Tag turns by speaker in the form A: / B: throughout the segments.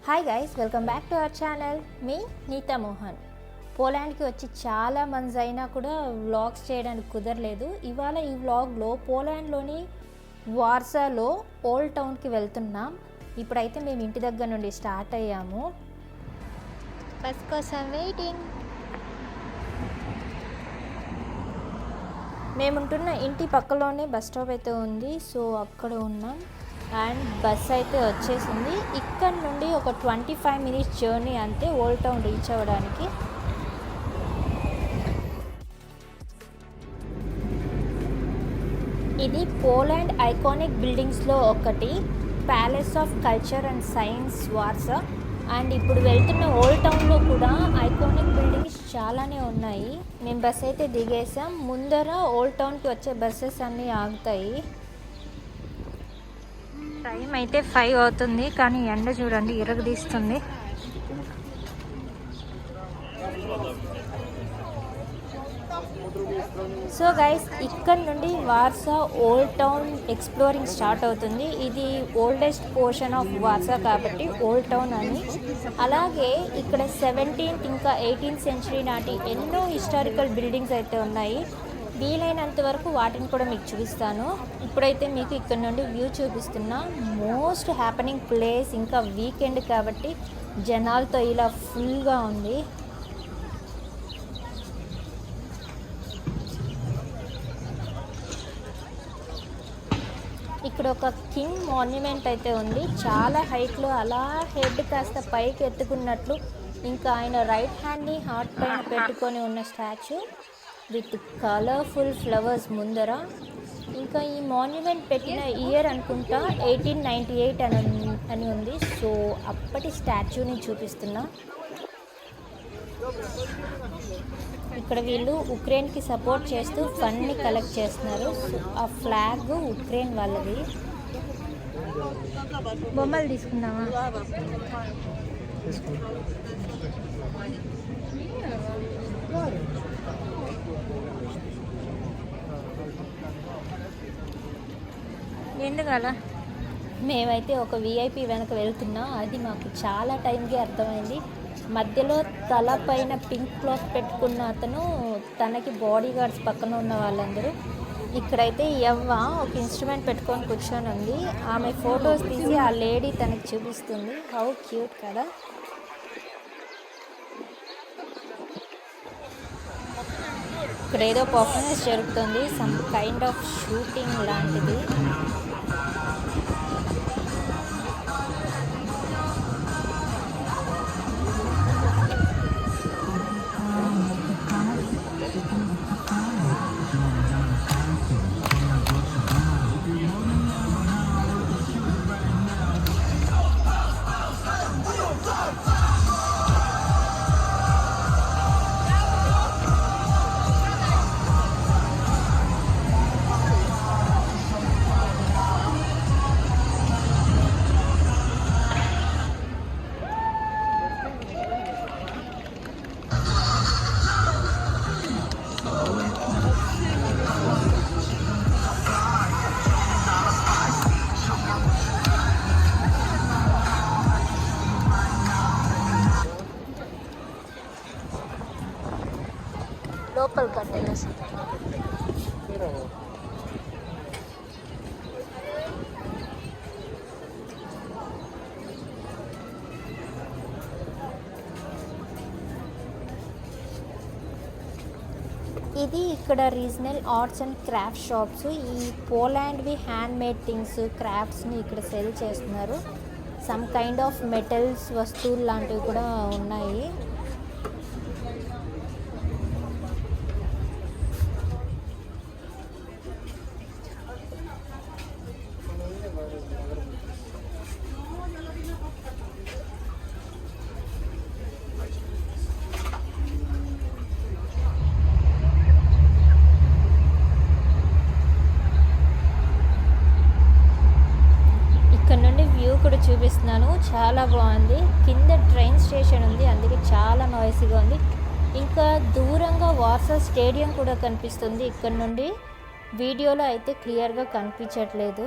A: Hi guys, welcome back to our channel. మీ నీతా మోహన్. పోలాండ్కి వచ్చి చాలా మంత్స్ అయినా కూడా వ్లాగ్స్ చేయడానికి కుదరలేదు. ఇవాళ ఈ వ్లాగ్లో పోలాండ్లోని వార్సాలో ఓల్డ్ టౌన్కి వెళ్తున్నాం. ఇప్పుడైతే మేము ఇంటి దగ్గర నుండి స్టార్ట్ అయ్యాము. బస్ కోసం వెయిటింగ్. మేముంటున్న ఇంటి పక్కలోనే బస్ స్టాప్ అయితే ఉంది, సో అక్కడ ఉన్నాం. అండ్ బస్ అయితే వచ్చేసింది. ఇక్కడ నుండి ఒక 25 మినిట్స్ జర్నీ అంతే ఓల్డ్ టౌన్ రీచ్ అవ్వడానికి. ఇది పోలాండ్ ఐకానిక్ బిల్డింగ్స్లో ఒకటి, palace of culture and science Warsaw. And ఇప్పుడు వెళ్తున్న ఓల్డ్ టౌన్లో కూడా ఐకానిక్ బిల్డింగ్స్ చాలానే ఉన్నాయి. మేము బస్ అయితే దిగేసాం. ముందర ఓల్డ్ టౌన్కి వచ్చే బస్సెస్ అన్నీ ఆగుతాయి. టైం అయితే 5 అవుతుంది, కానీ ఎండ చూడండి ఇరగదీస్తుంది. సో గైస్, ఇక్కడ నుండి Warsaw old town exploring start అవుతుంది. ఇది ఓల్డెస్ట్ పోర్షన్ ఆఫ్ వార్సా కాబట్టి ఓల్డ్ టౌన్ అని. అలాగే ఇక్కడ 17th ఇంకా 18th సెంచరీ నాటి ఎన్నో హిస్టారికల్ బిల్డింగ్స్ అయితే ఉన్నాయి. వీలైనంత వరకు వాటిని కూడా మీకు చూపిస్తాను. ఇప్పుడైతే మీకు ఇక్కడ నుండి వ్యూ చూపిస్తున్నా. మోస్ట్ హ్యాపెనింగ్ ప్లేస్, ఇంకా వీకెండ్ కాబట్టి జనాలతో ఇలా ఫుల్గా ఉంది. ఇక్కడ ఒక కింగ్ మాన్యుమెంట్ అయితే ఉంది, చాలా హైట్లో. అలా హెడ్ కాస్త పైకి ఎత్తుకున్నట్లు, ఇంకా ఆయన రైట్ హ్యాండ్ని హార్ట్ పైన పెట్టుకొని ఉన్న స్టాచ్యూ విత్ కలర్ఫుల్ ఫ్లవర్స్ ముందర. ఇంకా ఈ మాన్యుమెంట్ పెట్టిన ఇయర్ అనుకుంటా 1898 అని ఉంది. సో అప్పటి స్టాచ్యూని చూపిస్తున్నా. ఇక్కడ వీళ్ళు ఉక్రెయిన్కి సపోర్ట్ చేస్తూ ఫండ్ని కలెక్ట్ చేస్తున్నారు. ఆ ఫ్లాగ్ ఉక్రెయిన్ వాళ్ళది. బొమ్మలు తీసుకుందామా? ఎందుకలా? మేమైతే ఒక విఐపి వెనక వెళ్తున్నాం. అది మాకు చాలా టైంకి అర్థమైంది. మధ్యలో తల పైన పింక్ క్లాత్ పెట్టుకున్న అతను, తనకి బాడీ గార్డ్స్ పక్కన ఉన్న వాళ్ళందరూ. ఇక్కడైతే యవ్వ ఒక ఇన్స్ట్రుమెంట్ పెట్టుకొని కూర్చొని ఉంది. ఆమె ఫొటోస్ తీసి ఆ లేడీ తనకి చూపిస్తుంది. హౌ క్యూట్ కదా. ఇక్కడ ఏదో పర్ఫార్మెన్స్ జరుగుతుంది, సమ్ కైండ్ ఆఫ్ షూటింగ్ లాంటిది. లోపల కట్టేసి ఇది ఇక్కడ regional arts and craft shops. ఈ పోలాండ్వి హ్యాండ్ మేడ్ థింగ్స్, క్రాఫ్ట్స్ని ఇక్కడ సెల్ చేస్తున్నారు. సమ్ కైండ్ ఆఫ్ మెటల్స్ వస్తువులు లాంటివి కూడా ఉన్నాయి. కూడా చూపిస్తున్నాను, చాలా బాగుంది. కింద ట్రైన్ స్టేషన్ ఉంది, అందుకే చాలా నాయిసీగా ఉంది. ఇంకా దూరంగా వార్సా స్టేడియం కూడా కనిపిస్తుంది. ఇక్కడ నుండి వీడియోలో అయితే క్లియర్గా కనిపించట్లేదు.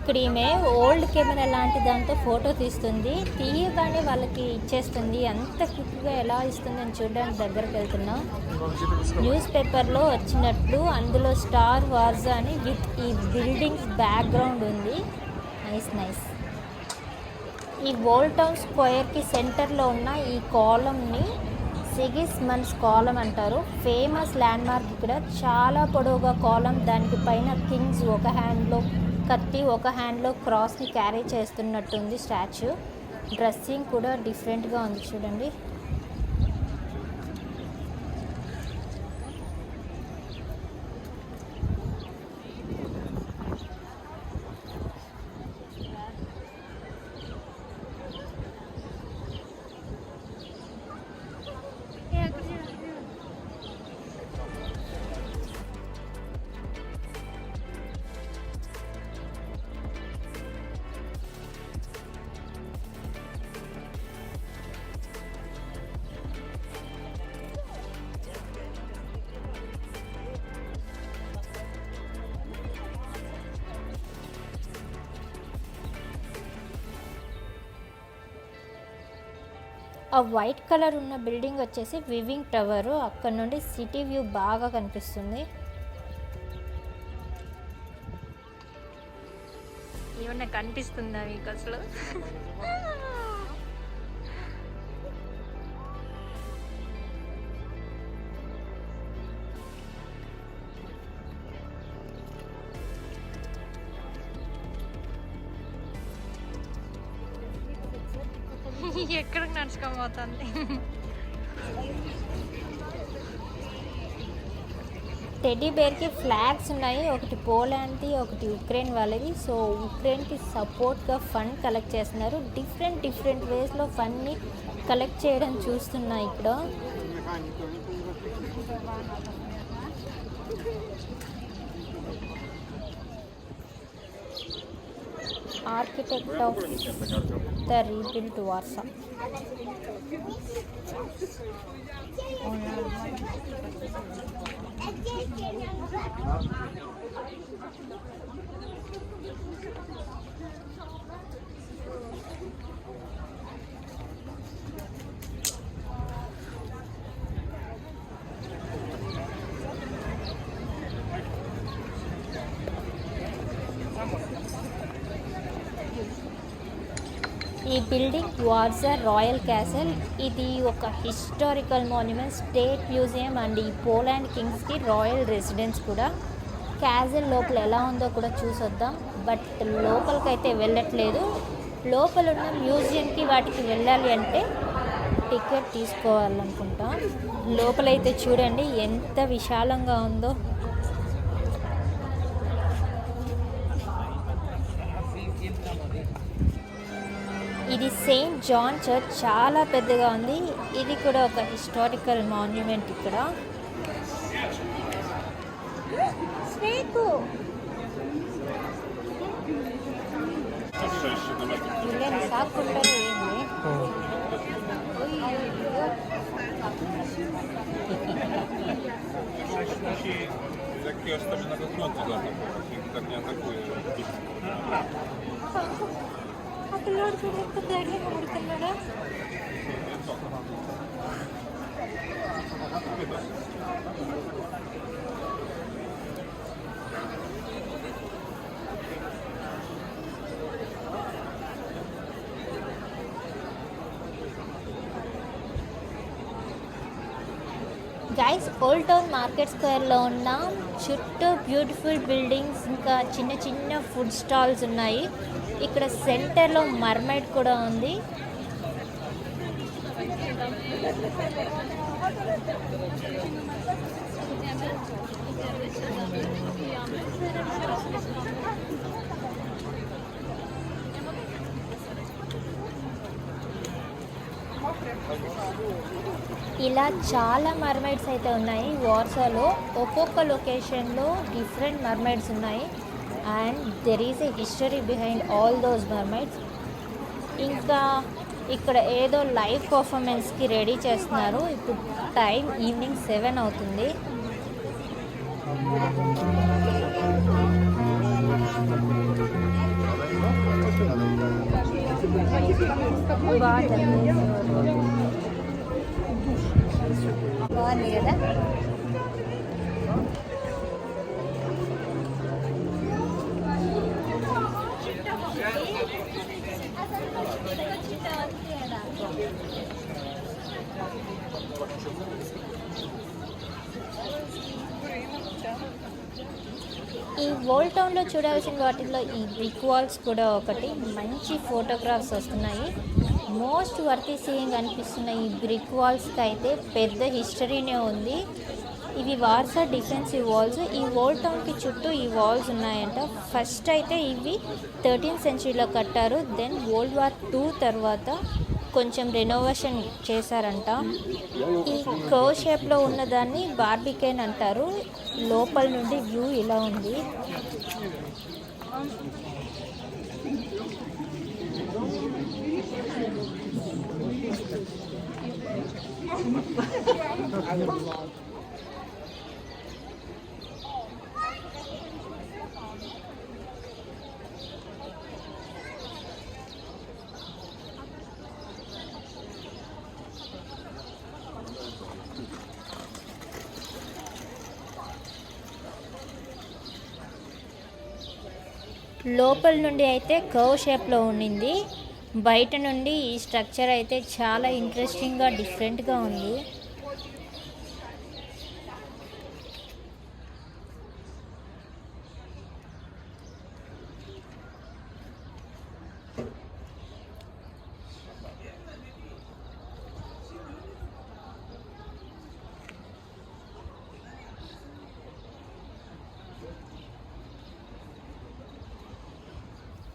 A: ఇక్కడ ఈమె ఓల్డ్ కెమెరా లాంటి దాంతో ఫోటో తీస్తుంది, తీయగానే వాళ్ళకి ఇచ్చేస్తుంది. అంత క్విక్గా ఎలా ఇస్తుందని చూడడానికి దగ్గరికి వెళ్తున్నా. న్యూస్ పేపర్లో వచ్చినట్లు అందులో స్టార్ వార్జా అని విత్ ఈ బిల్డింగ్స్ బ్యాక్గ్రౌండ్ ఉంది. నైస్. ఈ ఓల్డ్ టౌన్ స్క్వేర్కి సెంటర్లో ఉన్న ఈ కాలంని సిగిస్మండ్స్ కాలం అంటారు. Famous land mark. ఇక్కడ చాలా పొడవుగా కాలం, దానికి పైన కింగ్స్ ఒక హ్యాండ్లో కత్తి ఒక హ్యాండ్లో క్రాస్ని క్యారీ చేస్తున్నట్టుంది స్టాచ్యూ. డ్రెస్సింగ్ కూడా డిఫరెంట్గా ఉంది చూడండి. ఆ వైట్ కలర్ ఉన్న బిల్డింగ్ వచ్చేసి వివింగ్ టవర్. అక్కడ నుండి సిటీ వ్యూ బాగా కనిపిస్తుంది. ఏమన్నా కనిపిస్తుందా మీకు అసలు? ఎక్కడికి నడుచుకోబోతుంది? టెడ్డీ బేర్కి ఫ్లాగ్స్ ఉన్నాయి. ఒకటి పోలాండ్ది, ఒకటి ఉక్రెయిన్ వాళ్ళది. సో ఉక్రెయిన్కి సపోర్ట్గా ఫండ్ కలెక్ట్ చేస్తున్నారు. డిఫరెంట్ వేస్లో ఫండ్ని కలెక్ట్ చేయడం చూస్తున్నా ఇక్కడ. Architect of the rebuilt Warsaw. ఈ బిల్డింగ్ వార్సా రాయల్ క్యాసల్. ఇది ఒక historical monument, state museum and ఈ పోలాండ్ కింగ్స్కి రాయల్ రెసిడెన్స్ కూడా. క్యాసల్ లోపల ఎలా ఉందో కూడా చూసొద్దాం. బట్ లోపలికైతే వెళ్ళట్లేదు. లోపల ఉన్న మ్యూజియంకి వాటికి వెళ్ళాలి అంటే టికెట్ తీసుకోవాలనుకుంటా. లోపలైతే చూడండి ఎంత విశాలంగా ఉందో. ఇది సెయింట్ జాన్ చర్చ్, చాలా పెద్దగా ఉంది. ఇది కూడా ఒక హిస్టారికల్ మాన్యుమెంట్. ఇక్కడ సాకుంటారు పిల్లోడు చూడక ధైర్యం కొడుతున్నాడా? గైస్, ఓల్డ్ టౌన్ మార్కెట్ స్క్వేర్లో ఉన్న చుట్టూ బ్యూటిఫుల్ బిల్డింగ్స్, ఇంకా చిన్న చిన్న ఫుడ్ స్టాల్స్ ఉన్నాయి. ఇక్కడ సెంటర్లో మర్మైడ్ కూడా ఉంది. ఇలా చాలా మర్మైడ్స్ అయితే ఉన్నాయి వార్సాలో. ఒక్కొక్క లొకేషన్లో డిఫరెంట్ మర్మైడ్స్ ఉన్నాయి. And there is a history behind all those mermaids. ఇంకా ఇక్కడ ఏదో లైవ్ పర్ఫార్మెన్స్కి రెడీ చేస్తున్నారు. ఇప్పుడు టైం ఈవినింగ్ 7 అవుతుంది. బాగుంది కదా. ఈ ఓల్డ్ టౌన్లో చూడాల్సిన వాటిల్లో ఈ బ్రిక్ వాల్స్ కూడా ఒకటి. మంచి ఫోటోగ్రాఫ్స్ వస్తున్నాయి. మోస్ట్ వర్తీ సీయింగ్ అనిపిస్తున్న ఈ బ్రిక్ వాల్స్కి అయితే పెద్ద హిస్టరీనే ఉంది. ఇవి వార్సా డిఫెన్సివ్ వాల్స్. ఈ ఓల్డ్ టౌన్కి చుట్టూ ఈ వాల్స్ ఉన్నాయంట. ఫస్ట్ అయితే ఇవి 13th సెంచరీలో కట్టారు. దెన్ వరల్డ్ వార్ 2 తర్వాత కొంచెం రెనోవేషన్ చేశారంట. ఈ కర్వ్ షేప్లో ఉన్నదాన్ని బార్బికేన్ అంటారు. లోపల నుండి వ్యూ ఇలా ఉంది. లోపల నుండి అయితే కర్వ్ షేప్లో ఉండింది. బయట నుండి ఈ స్ట్రక్చర్ అయితే చాలా ఇంట్రెస్టింగ్గా డిఫరెంట్గా ఉంది.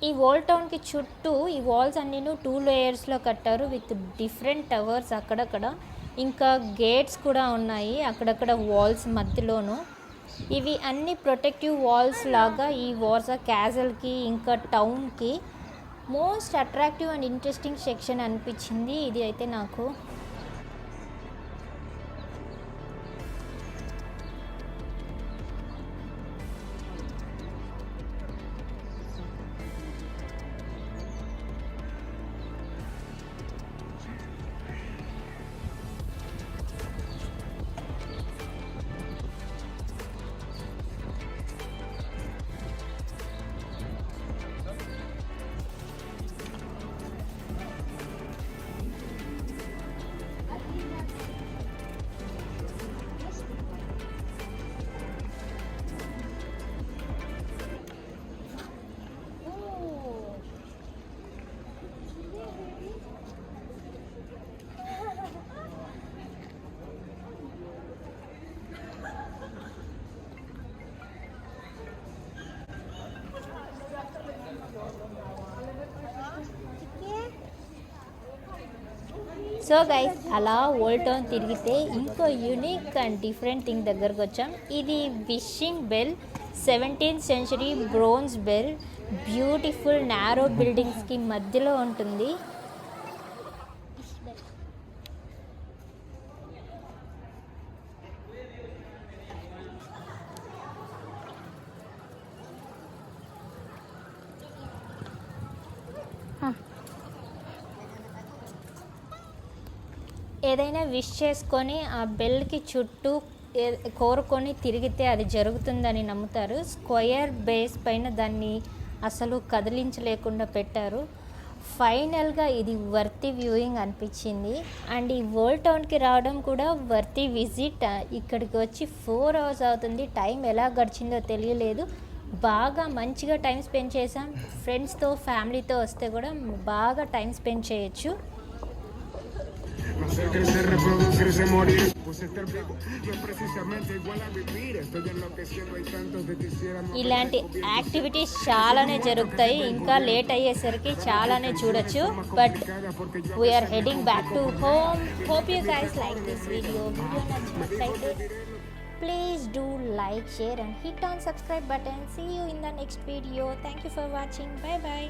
A: ఈ ఓల్డ్ టౌన్కి చుట్టూ ఈ వాల్స్ అన్నీ 2 లేయర్స్లో కట్టారు విత్ డిఫరెంట్ టవర్స్ అక్కడక్కడ. ఇంకా గేట్స్ కూడా ఉన్నాయి అక్కడక్కడ వాల్స్ మధ్యలోనూ. ఇవి అన్ని ప్రొటెక్టివ్ వాల్స్ లాగా ఈ వార్సా క్యాజల్కి ఇంకా టౌన్కి most attractive and interesting section అనిపించింది ఇది అయితే నాకు. సో గైస్ అలా ఓల్డ్ టౌన్ తిరిగితే ఇంకో యూనిక్ అండ్ డిఫరెంట్ థింగ్ దగ్గరకు వచ్చాం. ఇది wishing bell, 17th century bronze bell. Beautiful narrow బిల్డింగ్స్కి మధ్యలో ఉంటుంది. ఏదైనా విష్ చేసుకొని ఆ బెల్కి చుట్టూ కోరుకొని తిరిగితే అది జరుగుతుందని నమ్ముతారు. స్క్వయర్ బేస్ పైన దాన్ని అసలు కదిలించలేకుండా పెట్టారు. ఫైనల్గా ఇది వర్తి వ్యూయింగ్ అనిపించింది. అండ్ ఈ ఓల్డ్ టౌన్కి రావడం కూడా వర్తి విజిట్. ఇక్కడికి వచ్చి 4 hours అవుతుంది. టైం ఎలా గడిచిందో తెలియలేదు. బాగా మంచిగా టైం స్పెండ్ చేసాం. ఫ్రెండ్స్తో ఫ్యామిలీతో వస్తే కూడా బాగా టైం స్పెండ్ చేయొచ్చు. Nacer, crecer, reproducirse, morir. Pues estar vivo no es precisamente igual a vivir. Estoy enloqueciendo, hay tantos que quisieran. ఇలాంటి యాక్టివిటీస్ చాలానే జరుగుతాయి. ఇంకా లేట్ అయ్యేసరికి చాలానే చూడొచ్చు. But we're heading back to home. Hope you guys like this video. Video నచ్చినట్లయితే please do like, share and hit on subscribe button. See you in the next video. Thank you for watching. Bye bye.